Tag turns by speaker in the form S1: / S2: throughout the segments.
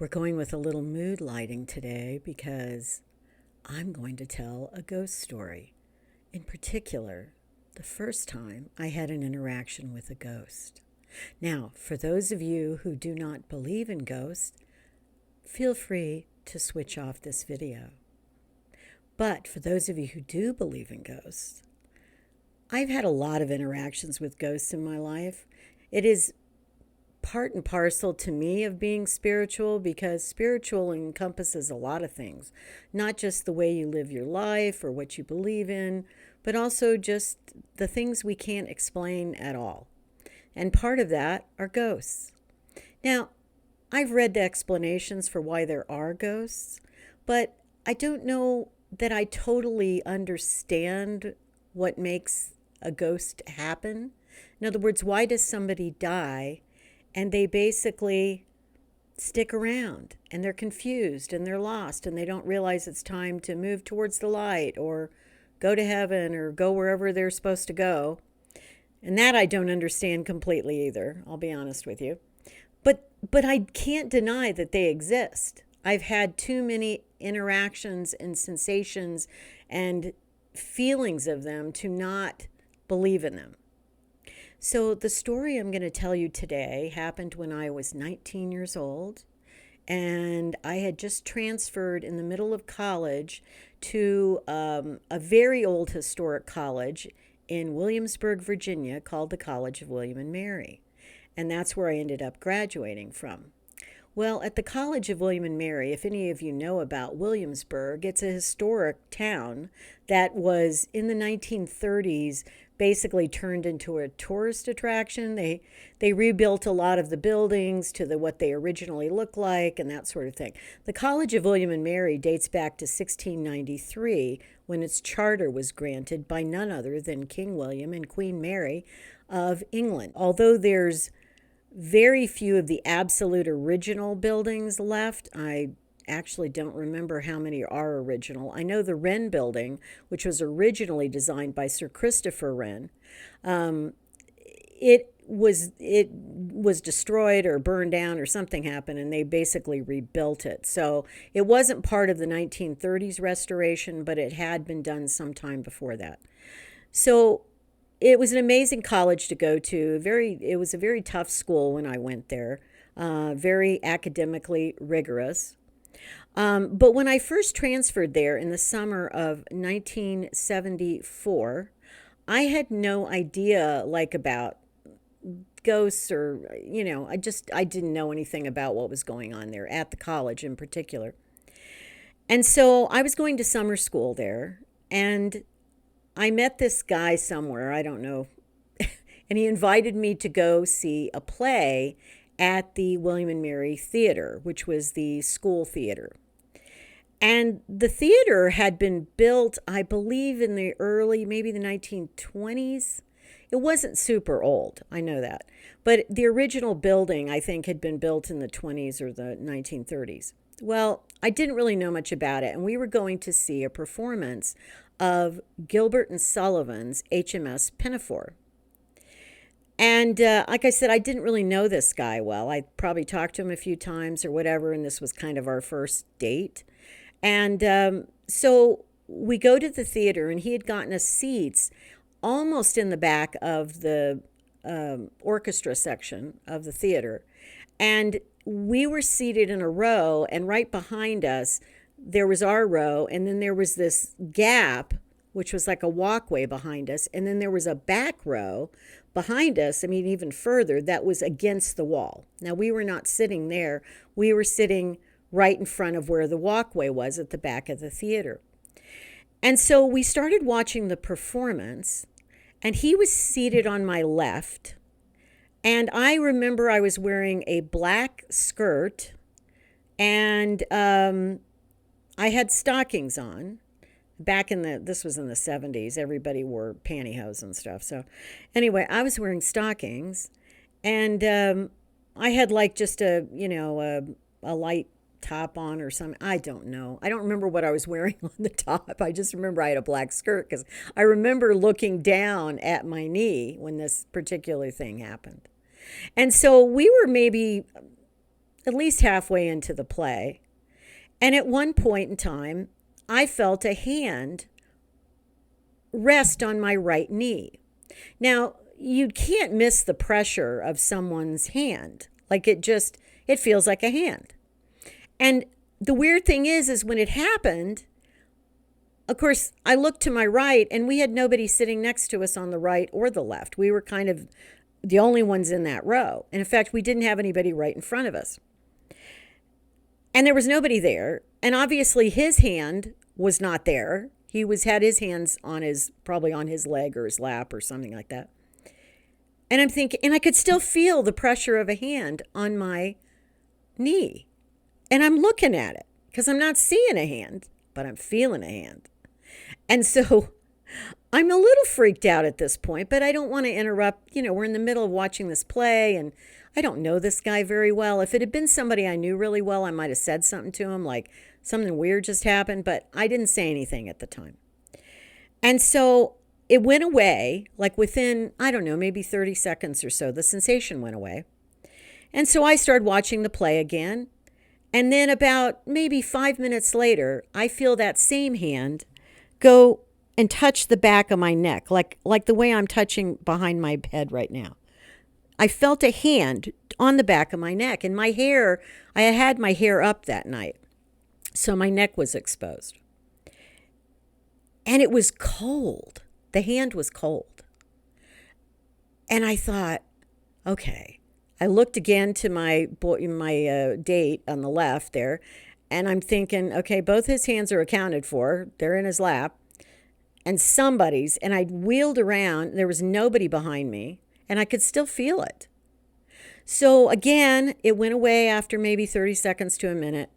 S1: We're going with a little mood lighting today because I'm going to tell a ghost story. In particular, the first time I had an interaction with a ghost. Now, for those of you who do not believe in ghosts, feel free to switch off this video. But for those of you who do believe in ghosts, I've had a lot of interactions with ghosts in my life. It is part and parcel to me of being spiritual because spiritual encompasses a lot of things, not just the way you live your life or what you believe in, but also just the things we can't explain at all. And part of that are ghosts. Now, I've read the explanations for why there are ghosts, but I don't know that I totally understand what makes a ghost happen. In other words, why does somebody die and they basically stick around and they're confused and they're lost and they don't realize it's time to move towards the light or go to heaven or go wherever they're supposed to go? And that I don't understand completely either, I'll be honest with you. But I can't deny that they exist. I've had too many interactions and sensations and feelings of them to not believe in them. So the story I'm going to tell you today happened when I was 19 years old, and I had just transferred in the middle of college to a very old historic college in Williamsburg, Virginia, called the College of William and Mary. And that's where I ended up graduating from. Well, at the College of William and Mary, if any of you know about Williamsburg, it's a historic town that was in the 1930s basically turned into a tourist attraction. They rebuilt a lot of the buildings to what they originally looked like and that sort of thing. The College of William and Mary dates back to 1693 when its charter was granted by none other than King William and Queen Mary of England. Although there's very few of the absolute original buildings left. I actually don't remember how many are original. I know the Wren building, which was originally designed by Sir Christopher Wren, it was destroyed or burned down or something happened, and they basically rebuilt it. So it wasn't part of the 1930s restoration, but it had been done sometime before that. So it was an amazing college to go to. It was a very tough school when I went there, very academically rigorous. But when I first transferred there in the summer of 1974, I had no idea about ghosts or, I didn't know anything about what was going on there at the college in particular. And so I was going to summer school there, and I met this guy somewhere, I don't know, and he invited me to go see a play at the William and Mary Theater, which was the school theater. And the theater had been built, I believe, in the early, maybe the 1920s. It wasn't super old, I know that. But the original building, I think, had been built in the 20s or the 1930s. Well, I didn't really know much about it, and we were going to see a performance of Gilbert and Sullivan's HMS Pinafore. And like I said, I didn't really know this guy well. I probably talked to him a few times or whatever, and this was kind of our first date. And so we go to the theater, and he had gotten us seats almost in the back of the orchestra section of the theater. And we were seated in a row, and right behind us, there was our row, and then there was this gap, which was like a walkway behind us, and then there was a back row behind us, even further, that was against the wall. Now, we were not sitting there. We were sitting right in front of where the walkway was at the back of the theater. And so we started watching the performance, and he was seated on my left, and I remember I was wearing a black skirt, and I had stockings on. This was in the 70s. Everybody wore pantyhose and stuff. So anyway, I was wearing stockings, and I had just a light top on or something. I don't know. I don't remember what I was wearing on the top. I just remember I had a black skirt because I remember looking down at my knee when this particular thing happened. And so we were maybe at least halfway into the play. And at one point in time, I felt a hand rest on my right knee. Now, you can't miss the pressure of someone's hand. Like it feels like a hand. And the weird thing is when it happened, of course, I looked to my right and we had nobody sitting next to us on the right or the left. We were kind of the only ones in that row. And in fact, we didn't have anybody right in front of us. And there was nobody there. And obviously his hand was not there. He had his hands probably on his leg or his lap or something like that. And I'm thinking, and I could still feel the pressure of a hand on my knee. And I'm looking at it because I'm not seeing a hand, but I'm feeling a hand. And so I'm a little freaked out at this point, but I don't want to interrupt. We're in the middle of watching this play and I don't know this guy very well. If it had been somebody I knew really well, I might have said something to him, like something weird just happened, but I didn't say anything at the time. And so it went away, like within, I don't know, maybe 30 seconds or so, the sensation went away. And so I started watching the play again. And then about maybe 5 minutes later, I feel that same hand go and touch the back of my neck, like the way I'm touching behind my head right now. I felt a hand on the back of my neck, and my hair, I had my hair up that night, so my neck was exposed. And it was cold. The hand was cold. And I thought, okay. I looked again to my date on the left there, and I'm thinking, okay, both his hands are accounted for. They're in his lap. And somebody's, and I wheeled around, there was nobody behind me, and I could still feel it. So again, it went away after maybe 30 seconds to a minute.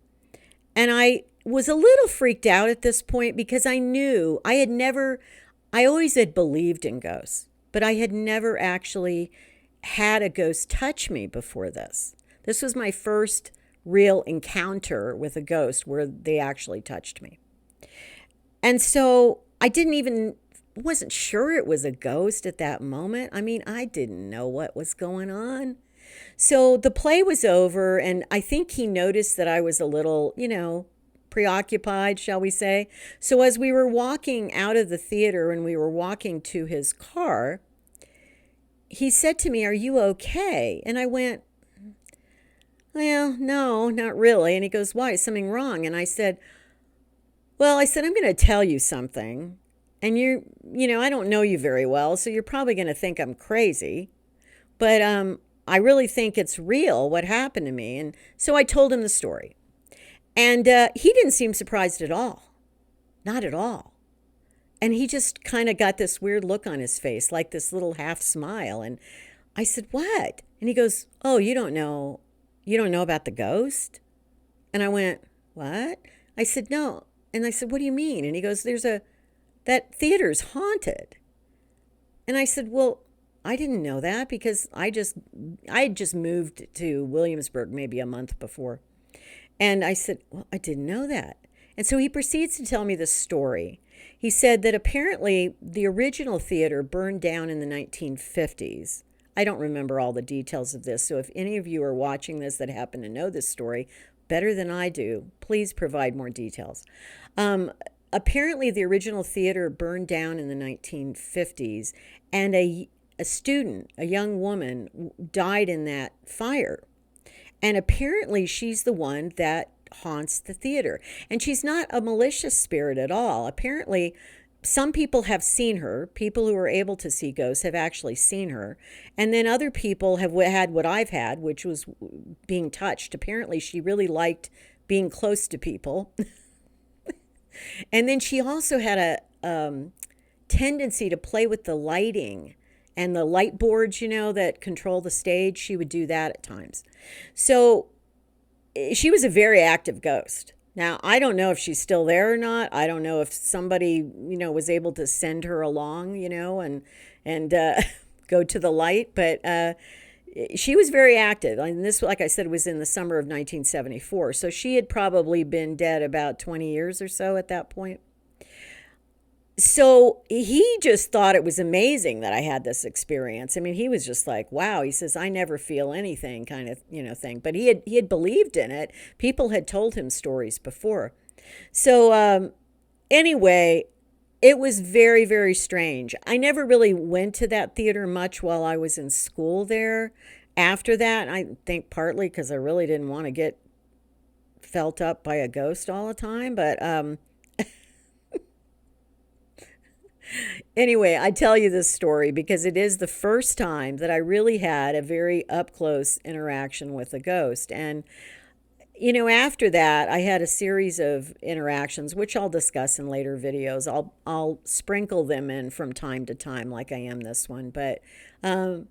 S1: And I was a little freaked out at this point because I knew I always had believed in ghosts, but I had never actually had a ghost touch me before this. This was my first real encounter with a ghost where they actually touched me. And so I wasn't sure it was a ghost at that moment. I mean, I didn't know what was going on. So the play was over, and I think he noticed that I was a little, preoccupied, shall we say. So as we were walking out of the theater and we were walking to his car, he said to me, "Are you okay?" And I went, "Well, no, not really." And he goes, "Why? Is something wrong?" And I said, I'm going to tell you something. And I don't know you very well, so you're probably going to think I'm crazy. But I really think it's real what happened to me. And so I told him the story. And he didn't seem surprised at all. Not at all. And he just kind of got this weird look on his face, like this little half smile. And I said, "What?" And he goes, "Oh, you don't know about the ghost?" And I went, "What?" I said, "No." And I said, "What do you mean?" And he goes, that theater's haunted. And I said, "Well, I didn't know that because I had just moved to Williamsburg maybe a month before." And I said, "Well, I didn't know that." And so he proceeds to tell me the story. He said that apparently the original theater burned down in the 1950s. I don't remember all the details of this, so if any of you are watching this that happen to know this story better than I do, please provide more details. Apparently the original theater burned down in the 1950s, and a student, a young woman, died in that fire. And apparently she's the one that haunts the theater. And she's not a malicious spirit at all. Apparently, some people have seen her. People who are able to see ghosts have actually seen her. And then other people have had what I've had, which was being touched. Apparently, she really liked being close to people. And then she also had a tendency to play with the lighting and the light boards, that control the stage. She would do that at times. So she was a very active ghost. Now, I don't know if she's still there or not. I don't know if somebody, was able to send her along, and go to the light. But she was very active. And this, like I said, was in the summer of 1974. So she had probably been dead about 20 years or so at that point. So he just thought it was amazing that I had this experience. I mean, he was just like, "Wow." He says, "I never feel anything," kind of, thing. But he had believed in it. People had told him stories before. So anyway, it was very, very strange. I never really went to that theater much while I was in school there. After that, I think partly because I really didn't want to get felt up by a ghost all the time. But anyway, I tell you this story because it is the first time that I really had a very up close interaction with a ghost. And after that, I had a series of interactions, which I'll discuss in later videos. I'll sprinkle them in from time to time, like I am this one. But um,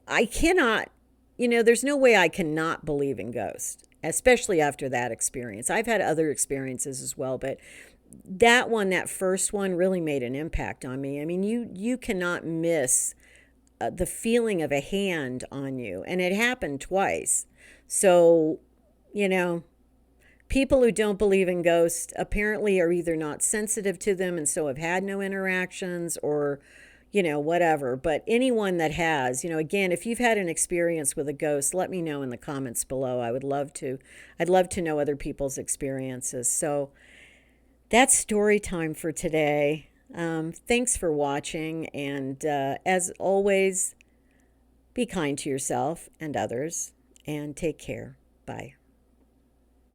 S1: I cannot, there's no way I cannot believe in ghosts, especially after that experience. I've had other experiences as well, but that one, that first one, really made an impact on me. I mean, you cannot miss the feeling of a hand on you, and it happened twice. So, you know, people who don't believe in ghosts apparently are either not sensitive to them and so have had no interactions, or whatever. But anyone that has, again, if you've had an experience with a ghost, let me know in the comments below. I'd love to know other people's experiences. So that's story time for today. Thanks for watching, and as always, be kind to yourself and others, and take care. Bye.